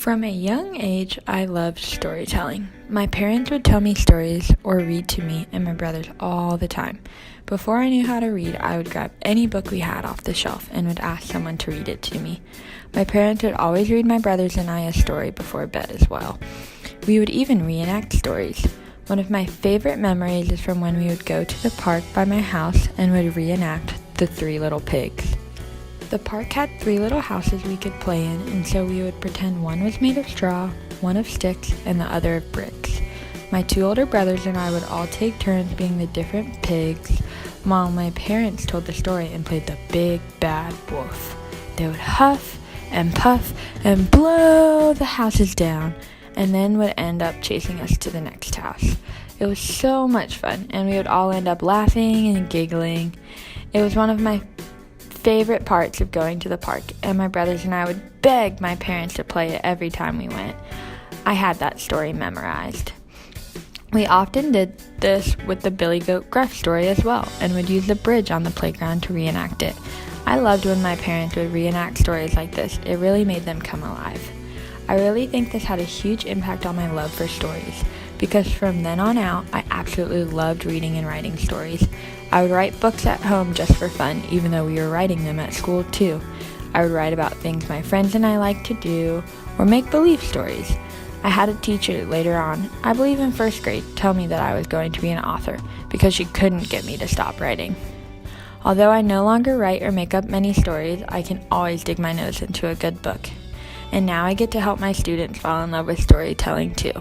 From a young age, I loved storytelling. My parents would tell me stories or read to me and my brothers all the time. Before I knew how to read, I would grab any book we had off the shelf and would ask someone to read it to me. My parents would always read my brothers and I a story before bed as well. We would even reenact stories. One of my favorite memories is from when we would go to the park by my house and would reenact The Three Little Pigs. The park had 3 little houses we could play in, and so we would pretend one was made of straw, one of sticks, and the other of bricks. My 2 older brothers and I would all take turns being the different pigs, while my parents told the story and played the big bad wolf. They would huff and puff and blow the houses down, and then would end up chasing us to the next house. It was so much fun, and we would all end up laughing and giggling. It was one of my favorite parts of going to the park, and my brothers and I would beg my parents to play it every time we went. I had that story memorized. We often did this with the Billy Goat Gruff story as well, and would use the bridge on the playground to reenact it. I loved when my parents would reenact stories like this. It really made them come alive. I really think this had a huge impact on my love for stories, because from then on out, I absolutely loved reading and writing stories. I would write books at home just for fun, even though we were writing them at school too. I would write about things my friends and I liked to do, or make-believe stories. I had a teacher later on, I believe in first grade, tell me that I was going to be an author, because she couldn't get me to stop writing. Although I no longer write or make up many stories, I can always dig my nose into a good book. And now I get to help my students fall in love with storytelling too.